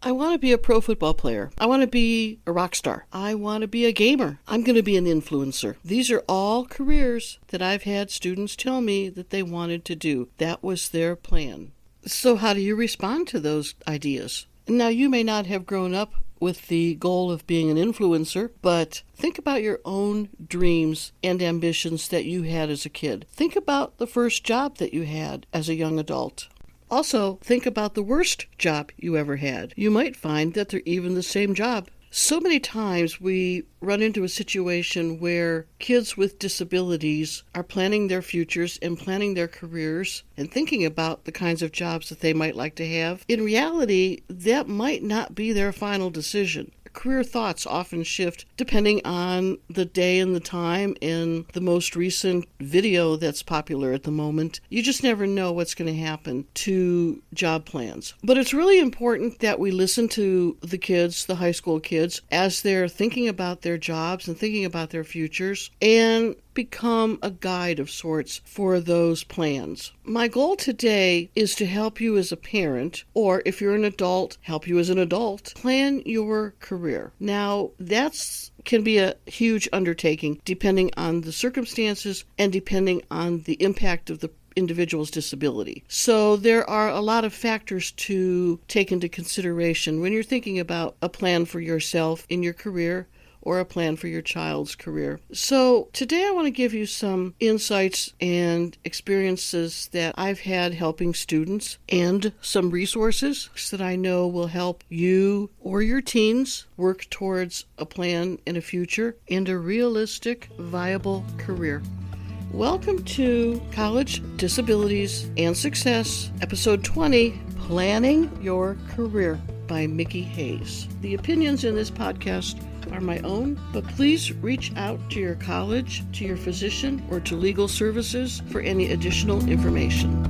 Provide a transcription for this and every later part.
I want to be a pro football player. I want to be a rock star. I want to be a gamer. I'm going to be an influencer. These are all careers that I've had students tell me that they wanted to do. That was their plan. So how do you respond to those ideas? Now, you may not have grown up with the goal of being an influencer, but think about your own dreams and ambitions that you had as a kid. Think about the first job that you had as a young adult. Also, think about the worst job you ever had. You might find that they're even the same job. So many times we run into a situation where kids with disabilities are planning their futures and planning their careers and thinking about the kinds of jobs that they might like to have. In reality, that might not be their final decision. Career thoughts often shift depending on the day and the time and the most recent video that's popular at the moment. You just never know what's going to happen to job plans. But it's really important that we listen to the kids, the high school kids, as they're thinking about their jobs and thinking about their futures, and become a guide of sorts for those plans. My goal today is to help you as a parent, or if you're an adult, help you as an adult, plan your career. Now, that's can be a huge undertaking depending on the circumstances and depending on the impact of the individual's disability. So there are a lot of factors to take into consideration when you're thinking about a plan for yourself in your career or a plan for your child's career. So today I want to give you some insights and experiences that I've had helping students and some resources that I know will help you or your teens work towards a plan and a future and a realistic, viable career. Welcome to College, Disabilities, and Success, Episode 20, Planning Your Career by Mickey Hayes. The opinions in this podcast are my own, but please reach out to your college, to your physician, or to legal services for any additional information.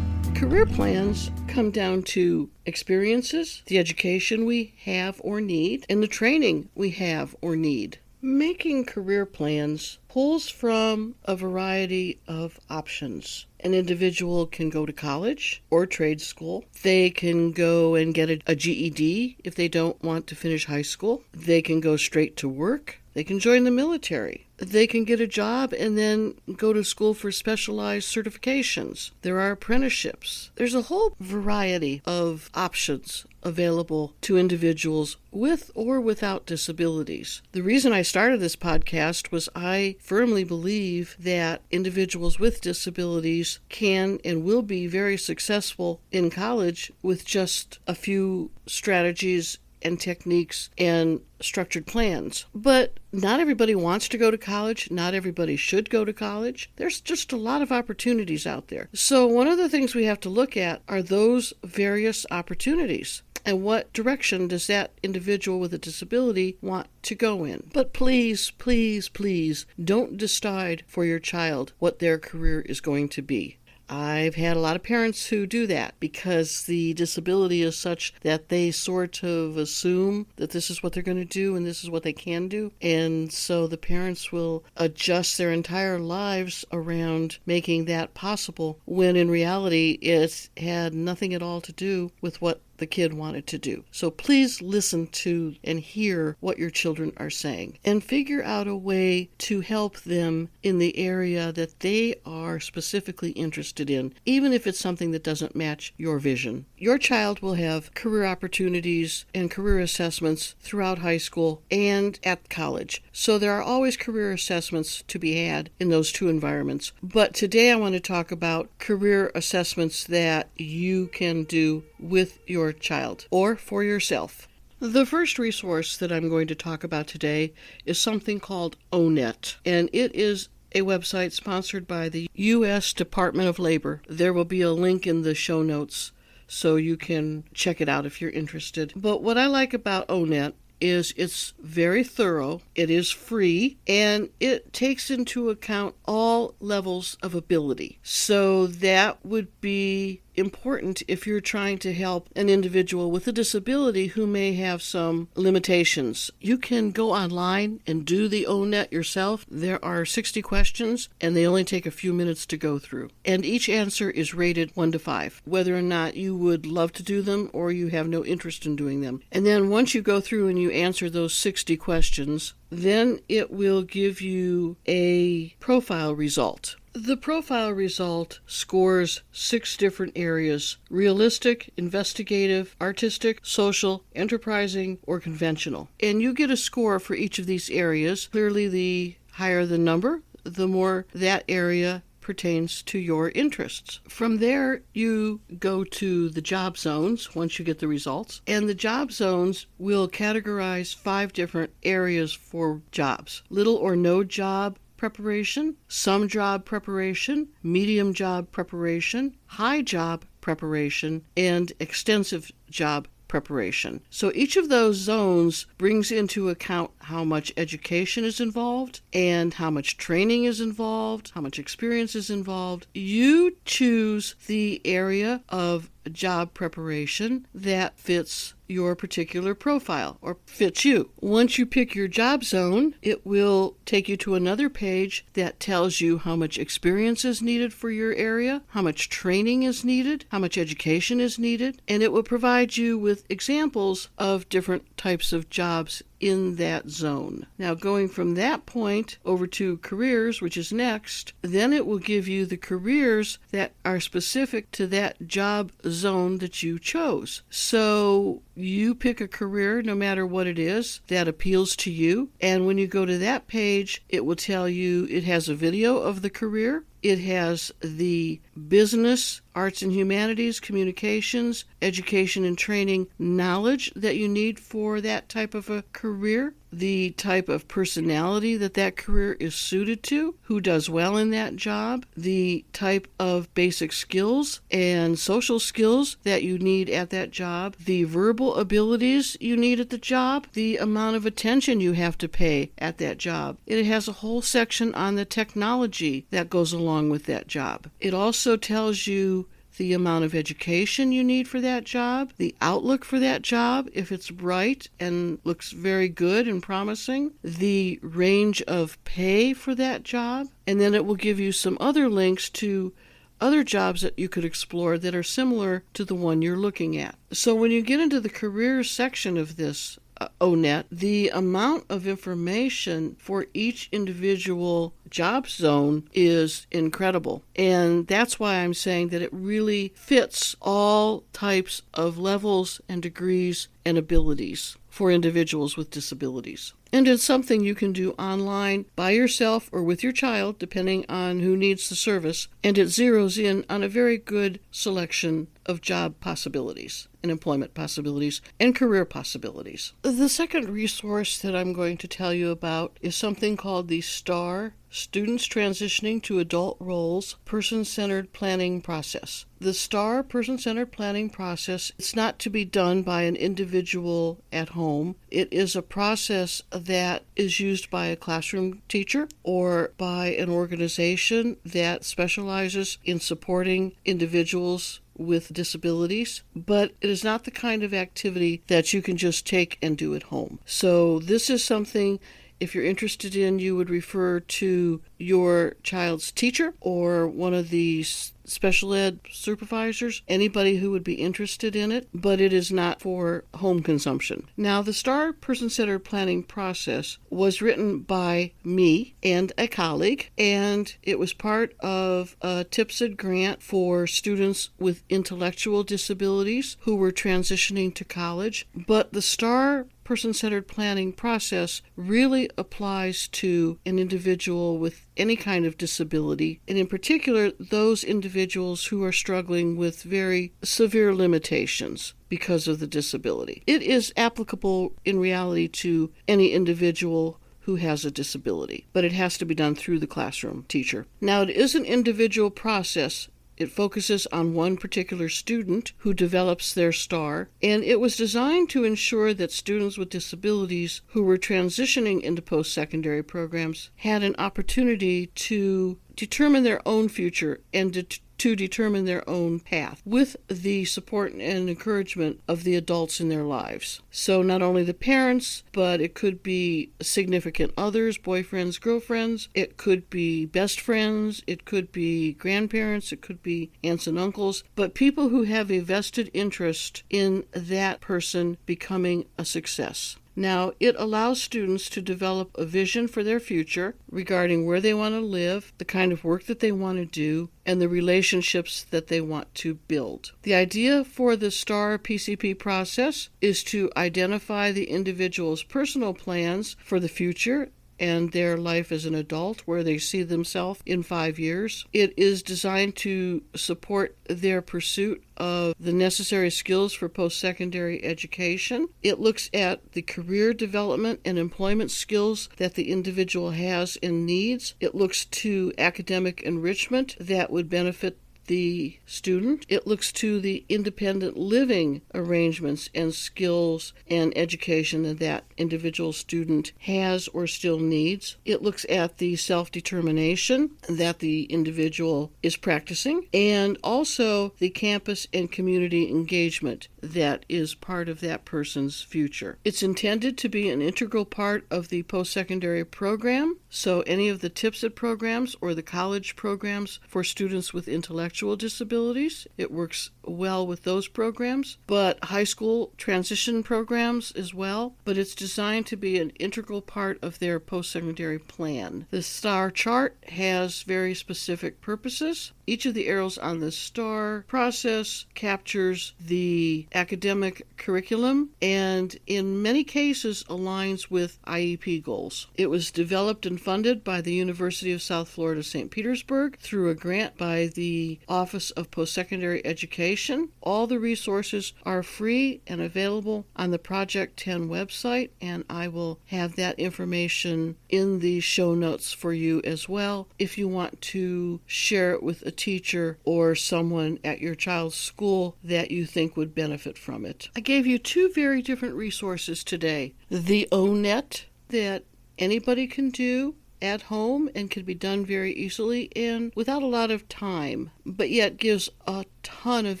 Career plans come down to experiences, the education we have or need, and the training we have or need. Making career plans pulls from a variety of options. An individual can go to college or trade school. They can go and get a GED if they don't want to finish high school. They can go straight to work. They can join the military. They can get a job and then go to school for specialized certifications. There are apprenticeships. There's a whole variety of options available to individuals with or without disabilities. The reason I started this podcast was I firmly believe that individuals with disabilities can and will be very successful in college with just a few strategies and techniques and structured plans. But not everybody wants to go to college. Not everybody should go to college. There's just a lot of opportunities out there. So one of the things we have to look at are those various opportunities. And what direction does that individual with a disability want to go in? But please, please, please don't decide for your child what their career is going to be. I've had a lot of parents who do that because the disability is such that they sort of assume that this is what they're going to do and this is what they can do. And so the parents will adjust their entire lives around making that possible when in reality it had nothing at all to do with what the kid wanted to do. So please listen to and hear what your children are saying and figure out a way to help them in the area that they are specifically interested in, even if it's something that doesn't match your vision. Your child will have career opportunities and career assessments throughout high school and at college. So there are always career assessments to be had in those two environments. But today I want to talk about career assessments that you can do with your child or for yourself. The first resource that I'm going to talk about today is something called O-Net, and it is a website sponsored by the U.S. Department of Labor. There will be a link in the show notes so you can check it out if you're interested. But what I like about O-Net is it's very thorough, it is free, and it takes into account all levels of ability. So that would be important if you're trying to help an individual with a disability who may have some limitations. You can go online and do the O-Net yourself. There are 60 questions, and they only take a few minutes to go through. And each answer is rated 1 to 5, whether or not you would love to do them or you have no interest in doing them. And then once you go through and you answer those 60 questions, then it will give you a profile result. The profile result scores 6 different areas: realistic, investigative, artistic, social, enterprising, or conventional. And you get a score for each of these areas. Clearly, the higher the number, the more that area pertains to your interests. From there, you go to the job zones once you get the results, and the job zones will categorize 5 different areas for jobs: little or no job preparation, some job preparation, medium job preparation, high job preparation, and extensive job preparation. So each of those zones brings into account how much education is involved and how much training is involved, how much experience is involved. You choose the area of job preparation that fits your particular profile or fits you. Once you pick your job zone, it will take you to another page that tells you how much experience is needed for your area, how much training is needed, how much education is needed, and it will provide you with examples of different types of jobs in that zone. Now, going from that point over to careers, which is next, then it will give you the careers that are specific to that job zone that you chose. So you pick a career, no matter what it is, that appeals to you. And when you go to that page, it will tell you it has a video of the career. It has the business, arts and humanities, communications, education and training knowledge that you need for that type of a career, the type of personality that that career is suited to, who does well in that job, the type of basic skills and social skills that you need at that job, the verbal abilities you need at the job, the amount of attention you have to pay at that job. It has a whole section on the technology that goes along with that job. It also tells you the amount of education you need for that job, the outlook for that job, if it's bright and looks very good and promising, the range of pay for that job, and then it will give you some other links to other jobs that you could explore that are similar to the one you're looking at. So when you get into the careers section of this O-Net, the amount of information for each individual job zone is incredible. And that's why I'm saying that it really fits all types of levels and degrees and abilities for individuals with disabilities. And it's something you can do online by yourself or with your child, depending on who needs the service, and it zeroes in on a very good selection of job possibilities and employment possibilities and career possibilities. The second resource that I'm going to tell you about is something called the STAR, Students Transitioning to Adult Roles Person-Centered Planning Process. The STAR Person-Centered Planning Process is not to be done by an individual at home. It is a process that is used by a classroom teacher or by an organization that specializes in supporting individuals with disabilities, but it is not the kind of activity that you can just take and do at home. So this is something, if you're interested in, you would refer to your child's teacher or one of the special ed supervisors, anybody who would be interested in it, but it is not for home consumption. Now, the STAR Person-Centered Planning Process was written by me and a colleague, and it was part of a TIPSID grant for students with intellectual disabilities who were transitioning to college. But the STAR Person-Centered Planning Process really applies to an individual with any kind of disability, and in particular, those individuals who are struggling with very severe limitations because of the disability. It is applicable in reality to any individual who has a disability, but it has to be done through the classroom teacher. Now, it is an individual process. It focuses on one particular student who develops their STAR, and it was designed to ensure that students with disabilities who were transitioning into post-secondary programs had an opportunity to determine their own future and to determine their own path with the support and encouragement of the adults in their lives. So not only the parents, but it could be significant others, boyfriends, girlfriends, it could be best friends, it could be grandparents, it could be aunts and uncles, but people who have a vested interest in that person becoming a success. Now, it allows students to develop a vision for their future regarding where they want to live, the kind of work that they want to do, and the relationships that they want to build. The idea for the STAR PCP process is to identify the individual's personal plans for the future and their life as an adult, where they see themselves in 5 years. It is designed to support their pursuit of the necessary skills for post-secondary education. It looks at the career development and employment skills that the individual has and needs. It looks to academic enrichment that would benefit the student. It looks to the independent living arrangements and skills and education that that individual student has or still needs. It looks at the self-determination that the individual is practicing, and also the campus and community engagement that is part of that person's future. It's intended to be an integral part of the post-secondary program, so any of the TIPSIT programs or the college programs for students with intellectual disabilities, it works well with those programs, but high school transition programs as well, but it's designed to be an integral part of their post-secondary plan. The STAR chart has very specific purposes. Each of the arrows on the STAR process captures the academic curriculum and in many cases aligns with IEP goals. It was developed and funded by the University of South Florida, St. Petersburg through a grant by the Office of Post-Secondary Education. All the resources are free and available on the Project 10 website, and I will have that information in the show notes for you as well if you want to share it with a teacher or someone at your child's school that you think would benefit from it. I gave you two very different resources today. The O-Net that anybody can do at home and can be done very easily and without a lot of time, but yet gives a ton of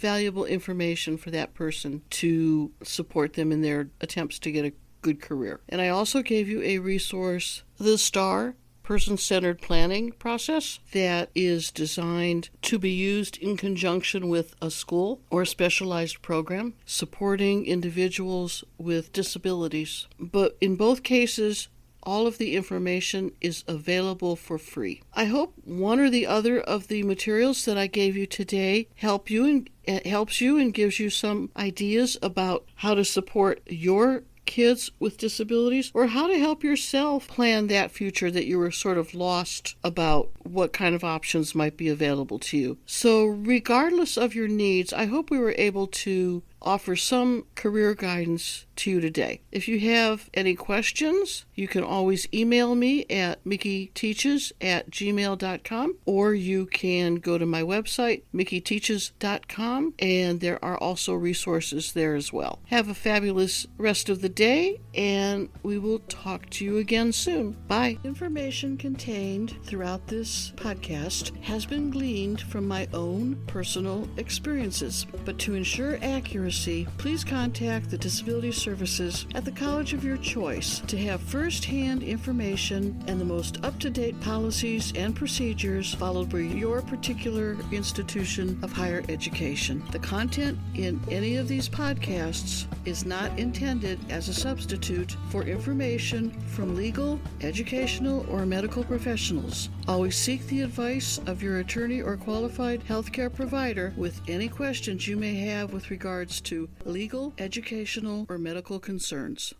valuable information for that person to support them in their attempts to get a good career. And I also gave you a resource, the STAR person-centered planning process, that is designed to be used in conjunction with a school or a specialized program supporting individuals with disabilities. But in both cases, all of the information is available for free. I hope one or the other of the materials that I gave you today helps you and gives you some ideas about how to support your kids with disabilities, or how to help yourself plan that future that you were sort of lost about what kind of options might be available to you. So regardless of your needs, I hope we were able to offer some career guidance to you today. If you have any questions, you can always email me at mickeyteaches@gmail.com, or you can go to my website, mickeyteaches.com, and there are also resources there as well. Have a fabulous rest of the day, and we will talk to you again soon. Bye. Information contained throughout this podcast has been gleaned from my own personal experiences, but to ensure accuracy, please contact the Disability Services at the college of your choice to have first-hand information and the most up-to-date policies and procedures followed by your particular institution of higher education. The content in any of these podcasts is not intended as a substitute for information from legal, educational, or medical professionals. Always seek the advice of your attorney or qualified healthcare provider with any questions you may have with regards to legal, educational, or medical concerns.